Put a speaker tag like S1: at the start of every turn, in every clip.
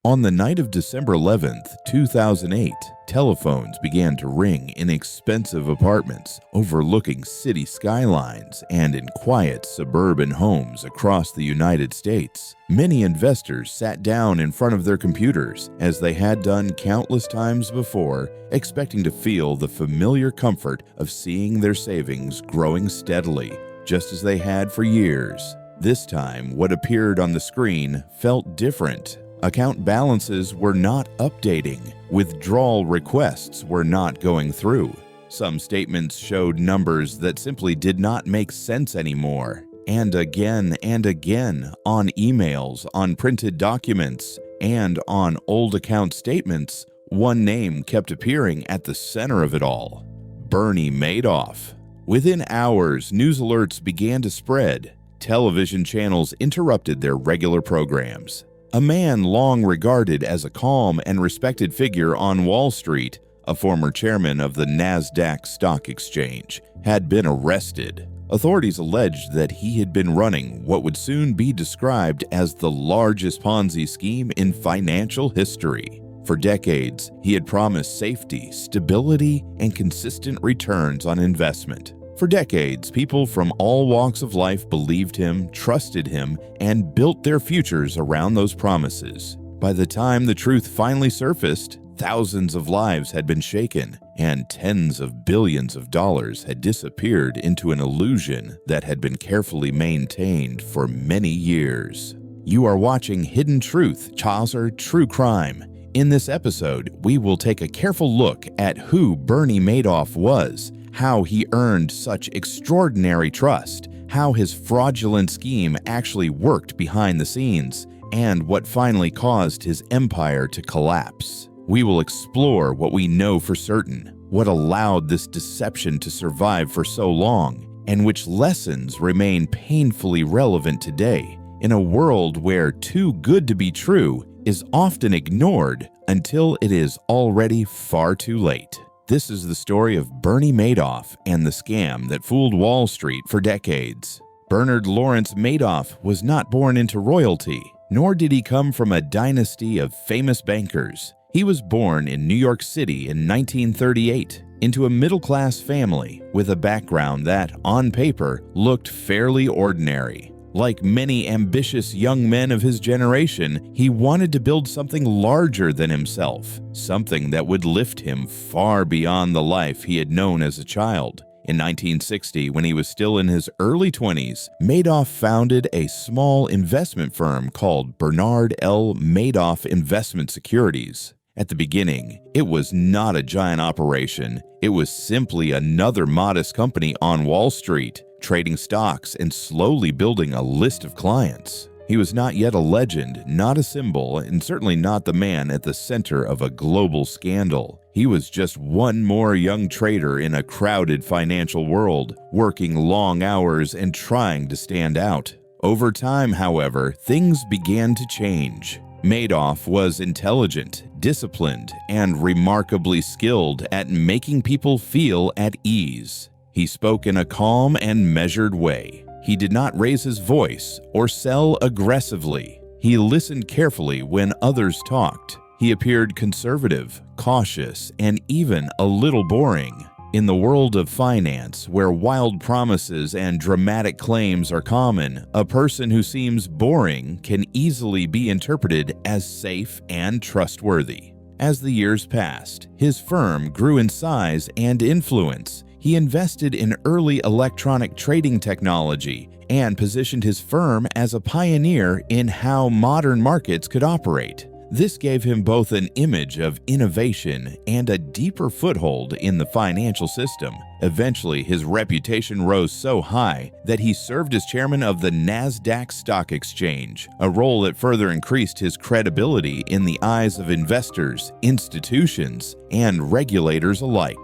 S1: On the night of December 11th, 2008, telephones began to ring in expensive apartments overlooking city skylines and in quiet suburban homes across the United States. Many investors sat down in front of their computers, as they had done countless times before, expecting to feel the familiar comfort of seeing their savings growing steadily, just as they had for years. This time, what appeared on the screen felt different. Account balances were not updating. Withdrawal requests were not going through. Some statements showed numbers that simply did not make sense anymore. And again on emails, on printed documents, and on old account statements, one name kept appearing at the center of it all: Bernie Madoff. Within hours, news alerts began to spread. Television channels interrupted their regular programs. A man long regarded as a calm and respected figure on Wall Street, a former chairman of the Nasdaq stock exchange, had been arrested. Authorities alleged that he had been running what would soon be described as the largest Ponzi scheme in financial history. For decades, he had promised safety, stability, and consistent returns on investment. For decades, people from all walks of life believed him, trusted him, and built their futures around those promises. By the time the truth finally surfaced, thousands of lives had been shaken, and tens of billions of dollars had disappeared into an illusion that had been carefully maintained for many years. You are watching Hidden Truth, Chaucer True Crime. In this episode, we will take a careful look at who Bernie Madoff was, how he earned such extraordinary trust, how his fraudulent scheme actually worked behind the scenes, and what finally caused his empire to collapse. We will explore what we know for certain, what allowed this deception to survive for so long, and which lessons remain painfully relevant today in a world where too good to be true is often ignored until it is already far too late. This is the story of Bernie Madoff and the scam that fooled Wall Street for decades. Bernard Lawrence Madoff was not born into royalty, nor did he come from a dynasty of famous bankers. He was born in New York City in 1938 into a middle-class family with a background that, on paper, looked fairly ordinary. Like many ambitious young men of his generation, he wanted to build something larger than himself, something that would lift him far beyond the life he had known as a child. In 1960, when he was still in his early 20s, Madoff founded a small investment firm called Bernard L. Madoff Investment Securities. At the beginning, it was not a giant operation. It was simply another modest company on Wall Street, trading stocks and slowly building a list of clients. He was not yet a legend, not a symbol, and certainly not the man at the center of a global scandal. He was just one more young trader in a crowded financial world, working long hours and trying to stand out. Over time, however, things began to change. Madoff was intelligent, disciplined, and remarkably skilled at making people feel at ease. He spoke in a calm and measured way. He did not raise his voice or sell aggressively. He listened carefully when others talked. He appeared conservative, cautious, and even a little boring. In the world of finance, where wild promises and dramatic claims are common, a person who seems boring can easily be interpreted as safe and trustworthy. As the years passed, his firm grew in size and influence. He invested in early electronic trading technology and positioned his firm as a pioneer in how modern markets could operate. This gave him both an image of innovation and a deeper foothold in the financial system. Eventually, his reputation rose so high that he served as chairman of the Nasdaq stock exchange, a role that further increased his credibility in the eyes of investors, institutions, and regulators alike.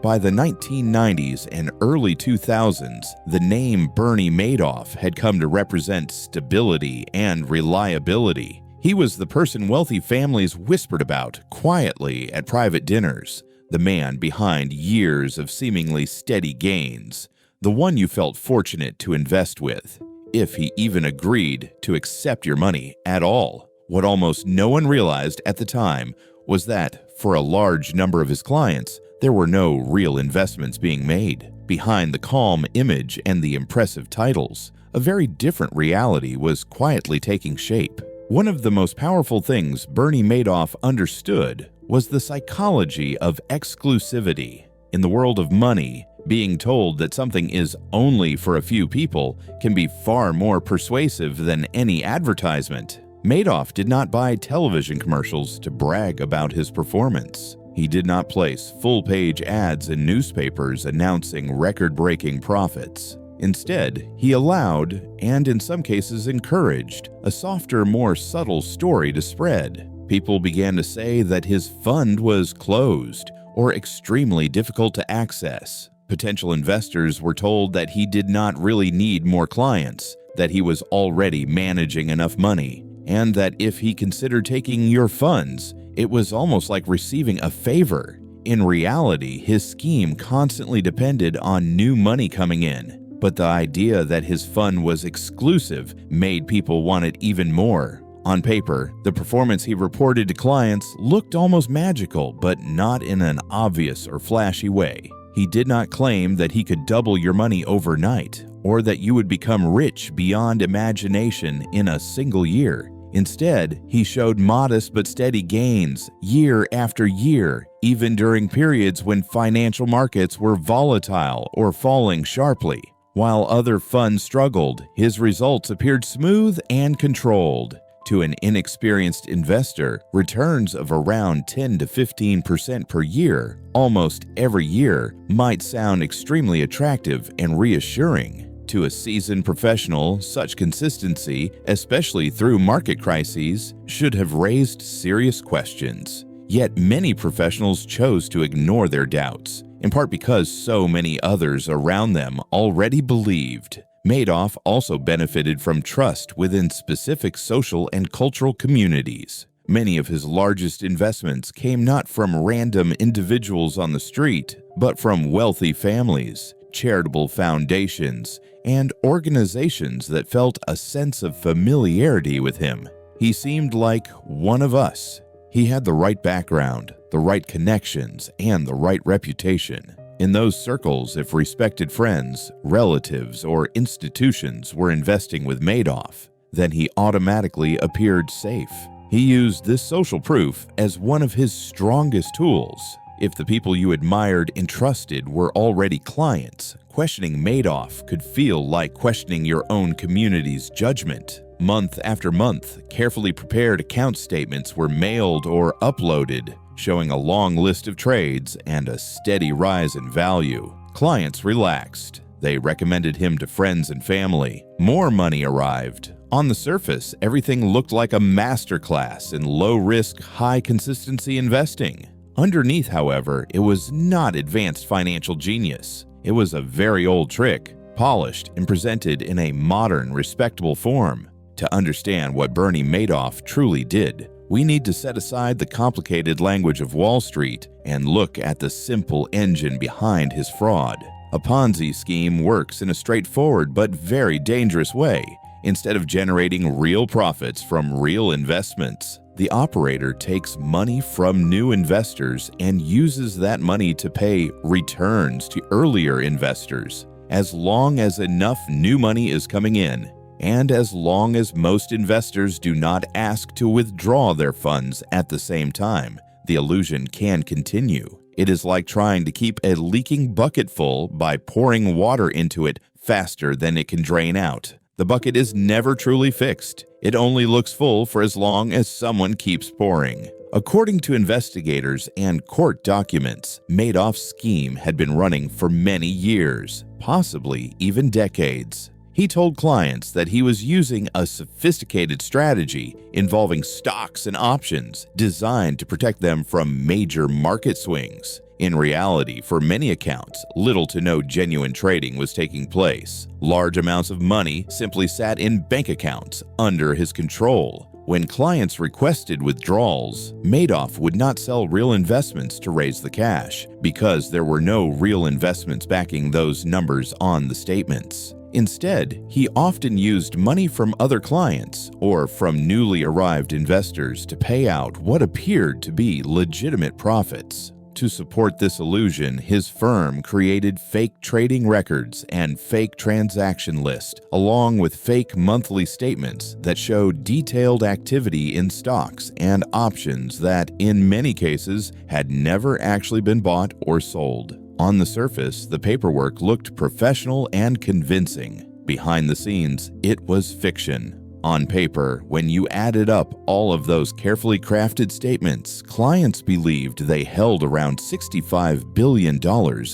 S1: By the 1990s and early 2000s, the name Bernie Madoff had come to represent stability and reliability. He was the person wealthy families whispered about quietly at private dinners, the man behind years of seemingly steady gains, the one you felt fortunate to invest with, if he even agreed to accept your money at all. What almost no one realized at the time was that, for a large number of his clients, there were no real investments being made. Behind the calm image and the impressive titles, a very different reality was quietly taking shape. One of the most powerful things Bernie Madoff understood was the psychology of exclusivity. In the world of money, being told that something is only for a few people can be far more persuasive than any advertisement. Madoff did not buy television commercials to brag about his performance. He did not place full-page ads in newspapers announcing record-breaking profits. Instead, he allowed, and in some cases encouraged, a softer, more subtle story to spread. People began to say that his fund was closed or extremely difficult to access. Potential investors were told that he did not really need more clients, that he was already managing enough money, and that if he considered taking your funds, it was almost like receiving a favor. In reality, his scheme constantly depended on new money coming in. But the idea that his fund was exclusive made people want it even more. On paper, the performance he reported to clients looked almost magical, but not in an obvious or flashy way. He did not claim that he could double your money overnight, or that you would become rich beyond imagination in a single year. Instead, he showed modest but steady gains year after year, even during periods when financial markets were volatile or falling sharply. While other funds struggled, his results appeared smooth and controlled. To an inexperienced investor, returns of around 10 to 15% per year, almost every year, might sound extremely attractive and reassuring. To a seasoned professional, such consistency, especially through market crises, should have raised serious questions. Yet many professionals chose to ignore their doubts, in part because so many others around them already believed. Madoff also benefited from trust within specific social and cultural communities. Many of his largest investments came not from random individuals on the street, but from wealthy families, charitable foundations, and organizations that felt a sense of familiarity with him. He seemed like one of us. He had the right background, the right connections, and the right reputation. In those circles, if respected friends, relatives, or institutions were investing with Madoff, then he automatically appeared safe. He used this social proof as one of his strongest tools. If the people you admired and trusted were already clients, questioning Madoff could feel like questioning your own community's judgment. Month after month, carefully prepared account statements were mailed or uploaded, showing a long list of trades and a steady rise in value. Clients relaxed. They recommended him to friends and family. More money arrived. On the surface, everything looked like a masterclass in low-risk, high-consistency investing. Underneath, however, it was not advanced financial genius. It was a very old trick, polished and presented in a modern, respectable form. To understand what Bernie Madoff truly did, we need to set aside the complicated language of Wall Street and look at the simple engine behind his fraud. A Ponzi scheme works in a straightforward but very dangerous way. Instead of generating real profits from real investments, the operator takes money from new investors and uses that money to pay returns to earlier investors. As long as enough new money is coming in, and as long as most investors do not ask to withdraw their funds at the same time, the illusion can continue. It is like trying to keep a leaking bucket full by pouring water into it faster than it can drain out. The bucket is never truly fixed. It only looks full for as long as someone keeps pouring. According to investigators and court documents, Madoff's scheme had been running for many years, possibly even decades. He told clients that he was using a sophisticated strategy involving stocks and options designed to protect them from major market swings. In reality, for many accounts, little to no genuine trading was taking place. Large amounts of money simply sat in bank accounts under his control. When clients requested withdrawals, Madoff would not sell real investments to raise the cash because there were no real investments backing those numbers on the statements. Instead, he often used money from other clients or from newly arrived investors to pay out what appeared to be legitimate profits. To support this illusion, his firm created fake trading records and fake transaction lists, along with fake monthly statements that showed detailed activity in stocks and options that, in many cases, had never actually been bought or sold. On the surface, the paperwork looked professional and convincing. Behind the scenes, it was fiction. On paper, when you added up all of those carefully crafted statements, clients believed they held around $65 billion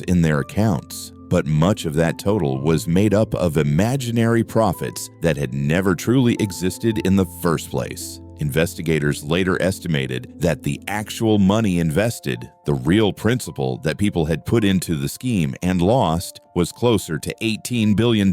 S1: in their accounts. But much of that total was made up of imaginary profits that had never truly existed in the first place. Investigators later estimated that the actual money invested, the real principal that people had put into the scheme and lost, was closer to $18 billion,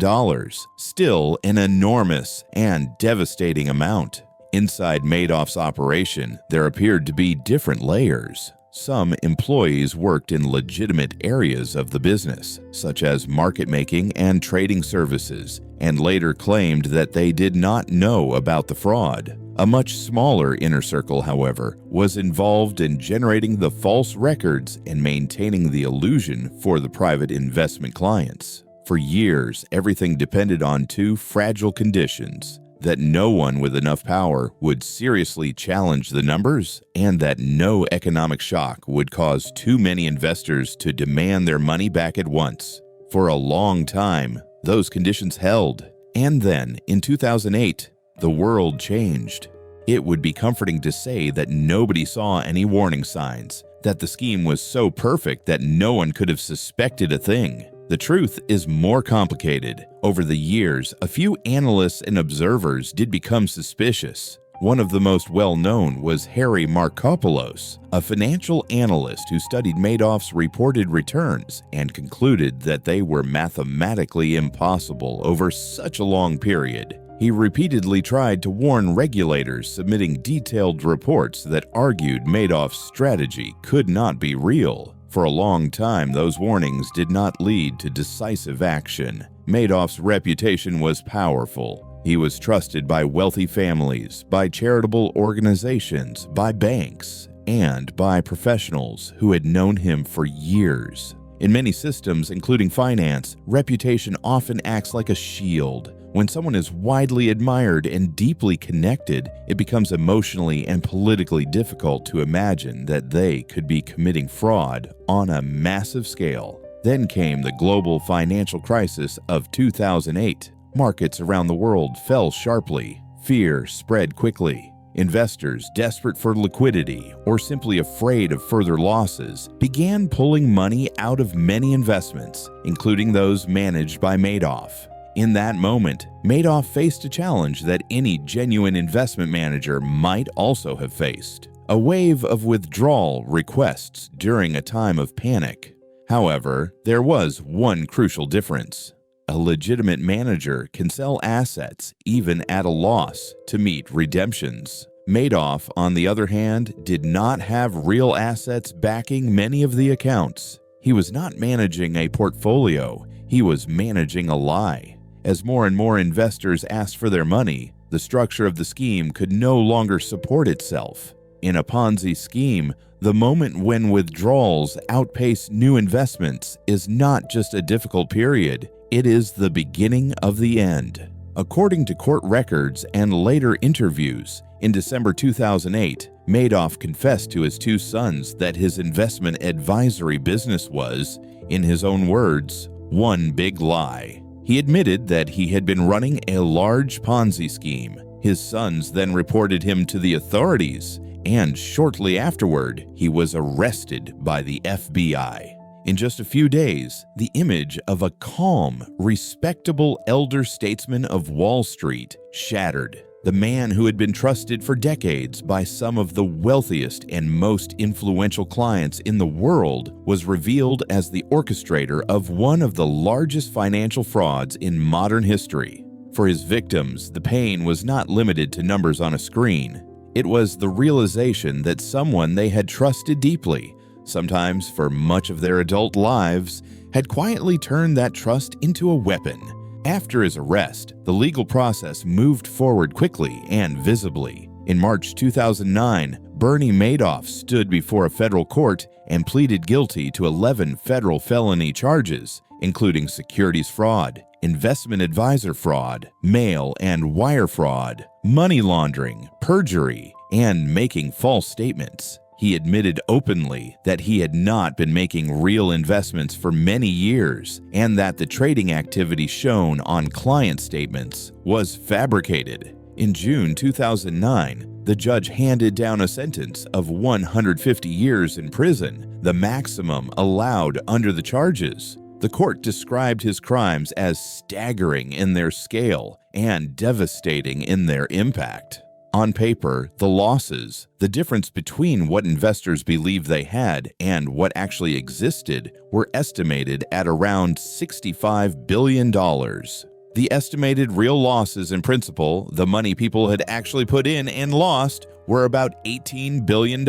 S1: still an enormous and devastating amount. Inside Madoff's operation, there appeared to be different layers. Some employees worked in legitimate areas of the business, such as market making and trading services, and later claimed that they did not know about the fraud. A much smaller inner circle, however, was involved in generating the false records and maintaining the illusion for the private investment clients. For years, everything depended on two fragile conditions: that no one with enough power would seriously challenge the numbers, and that no economic shock would cause too many investors to demand their money back at once. For a long time, those conditions held. And then, in 2008, the world changed. It would be comforting to say that nobody saw any warning signs, that the scheme was so perfect that no one could have suspected a thing. The truth is more complicated. Over the years, a few analysts and observers did become suspicious. One of the most well-known was Harry Markopolos, a financial analyst who studied Madoff's reported returns and concluded that they were mathematically impossible over such a long period. He repeatedly tried to warn regulators submitting detailed reports that argued Madoff's strategy could not be real. For a long time, those warnings did not lead to decisive action. Madoff's reputation was powerful. He was trusted by wealthy families, by charitable organizations, by banks, and by professionals who had known him for years. In many systems, including finance, reputation often acts like a shield. When someone is widely admired and deeply connected, it becomes emotionally and politically difficult to imagine that they could be committing fraud on a massive scale. Then came the global financial crisis of 2008. Markets around the world fell sharply. Fear spread quickly. Investors, desperate for liquidity or simply afraid of further losses, began pulling money out of many investments, including those managed by Madoff. In that moment, Madoff faced a challenge that any genuine investment manager might also have faced: a wave of withdrawal requests during a time of panic. However, there was one crucial difference. A legitimate manager can sell assets even at a loss to meet redemptions. Madoff, on the other hand, did not have real assets backing many of the accounts. He was not managing a portfolio, he was managing a lie. As more and more investors asked for their money, the structure of the scheme could no longer support itself. In a Ponzi scheme, the moment when withdrawals outpace new investments is not just a difficult period, it is the beginning of the end. According to court records and later interviews, in December 2008, Madoff confessed to his two sons that his investment advisory business was, in his own words, one big lie. He admitted that he had been running a large Ponzi scheme. His sons then reported him to the authorities, and shortly afterward, he was arrested by the FBI. In just a few days, the image of a calm, respectable elder statesman of Wall Street shattered. The man who had been trusted for decades by some of the wealthiest and most influential clients in the world was revealed as the orchestrator of one of the largest financial frauds in modern history. For his victims, the pain was not limited to numbers on a screen. It was the realization that someone they had trusted deeply, sometimes for much of their adult lives, had quietly turned that trust into a weapon. After his arrest, the legal process moved forward quickly and visibly. In March 2009, Bernie Madoff stood before a federal court and pleaded guilty to 11 federal felony charges, including securities fraud, investment advisor fraud, mail and wire fraud, money laundering, perjury, and making false statements. He admitted openly that he had not been making real investments for many years and that the trading activity shown on client statements was fabricated. In June 2009, the judge handed down a sentence of 150 years in prison, the maximum allowed under the charges. The court described his crimes as staggering in their scale and devastating in their impact. On paper, the losses, the difference between what investors believed they had and what actually existed, were estimated at around $65 billion. The estimated real losses in principal, the money people had actually put in and lost, were about $18 billion.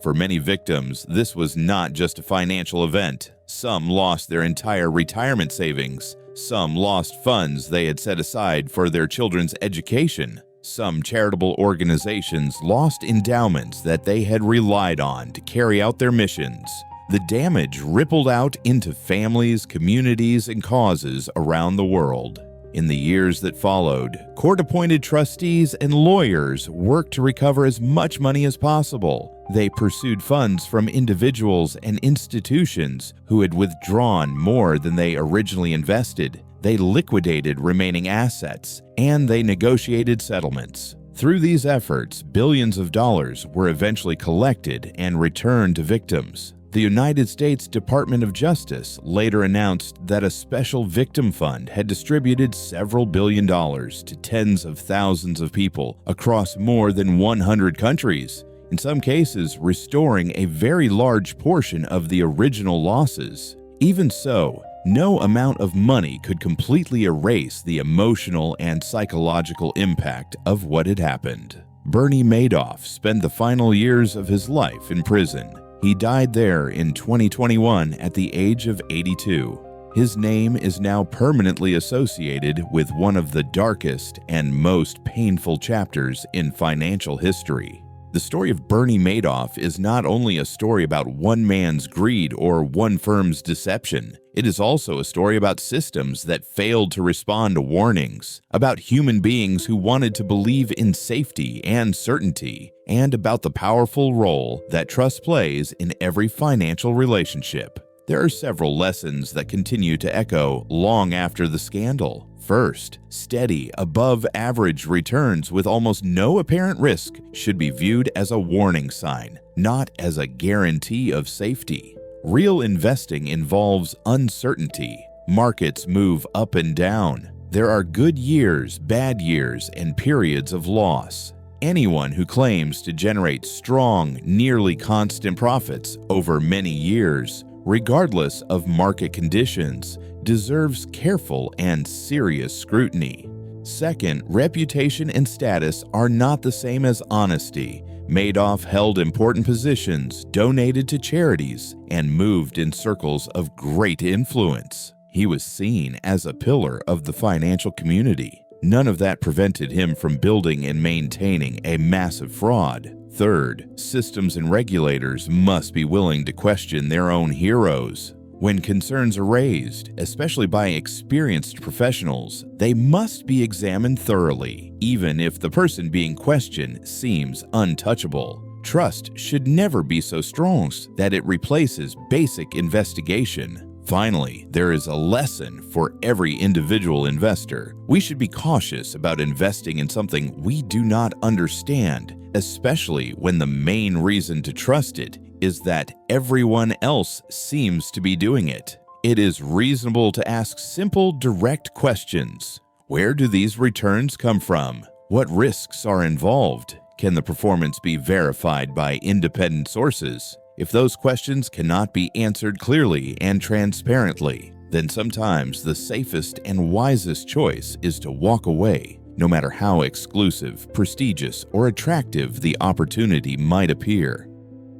S1: For many victims, this was not just a financial event. Some lost their entire retirement savings. Some lost funds they had set aside for their children's education. Some charitable organizations lost endowments that they had relied on to carry out their missions. The damage rippled out into families, communities, and causes around the world. In the years that followed, court-appointed trustees and lawyers worked to recover as much money as possible. They pursued funds from individuals and institutions who had withdrawn more than they originally invested. They liquidated remaining assets, and they negotiated settlements. Through these efforts, billions of dollars were eventually collected and returned to victims. The United States Department of Justice later announced that a special victim fund had distributed several billion dollars to tens of thousands of people across more than 100 countries, in some cases restoring a very large portion of the original losses. Even so, no amount of money could completely erase the emotional and psychological impact of what had happened. Bernie Madoff spent the final years of his life in prison. He died there in 2021 at the age of 82. His name is now permanently associated with one of the darkest and most painful chapters in financial history. The story of Bernie Madoff is not only a story about one man's greed or one firm's deception. It is also a story about systems that failed to respond to warnings, about human beings who wanted to believe in safety and certainty, and about the powerful role that trust plays in every financial relationship. There are several lessons that continue to echo long after the scandal. First, steady, above-average returns with almost no apparent risk should be viewed as a warning sign, not as a guarantee of safety. Real investing involves uncertainty. Markets move up and down. There are good years, bad years, and periods of loss. Anyone who claims to generate strong, nearly constant profits over many years, regardless of market conditions, deserves careful and serious scrutiny. Second, reputation and status are not the same as honesty. Madoff held important positions, donated to charities, and moved in circles of great influence. He was seen as a pillar of the financial community. None of that prevented him from building and maintaining a massive fraud. Third, systems and regulators must be willing to question their own heroes. When concerns are raised, especially by experienced professionals, they must be examined thoroughly, even if the person being questioned seems untouchable. Trust should never be so strong that it replaces basic investigation. Finally, there is a lesson for every individual investor. We should be cautious about investing in something we do not understand, especially when the main reason to trust it is that everyone else seems to be doing it. It is reasonable to ask simple, direct questions. Where do these returns come from? What risks are involved? Can the performance be verified by independent sources? If those questions cannot be answered clearly and transparently, then sometimes the safest and wisest choice is to walk away, no matter how exclusive, prestigious, or attractive the opportunity might appear.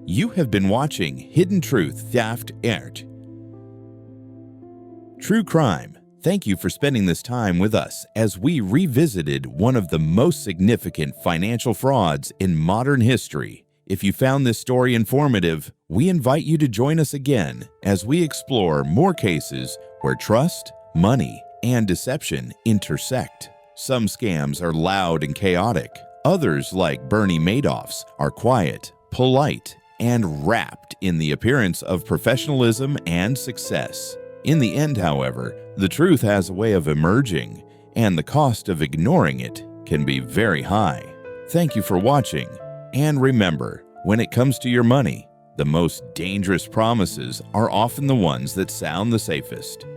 S1: You have been watching Hidden Truth Theft Art. True crime, Thank you for spending this time with us as we revisited one of the most significant financial frauds in modern history. If you found this story informative, we invite you to join us again as we explore more cases where trust, money, and deception intersect. Some scams are loud and chaotic. Others, like Bernie Madoff's, are quiet, polite, and wrapped in the appearance of professionalism and success. In the end, however, the truth has a way of emerging, and the cost of ignoring it can be very high. Thank you for watching, and remember, when it comes to your money, the most dangerous promises are often the ones that sound the safest.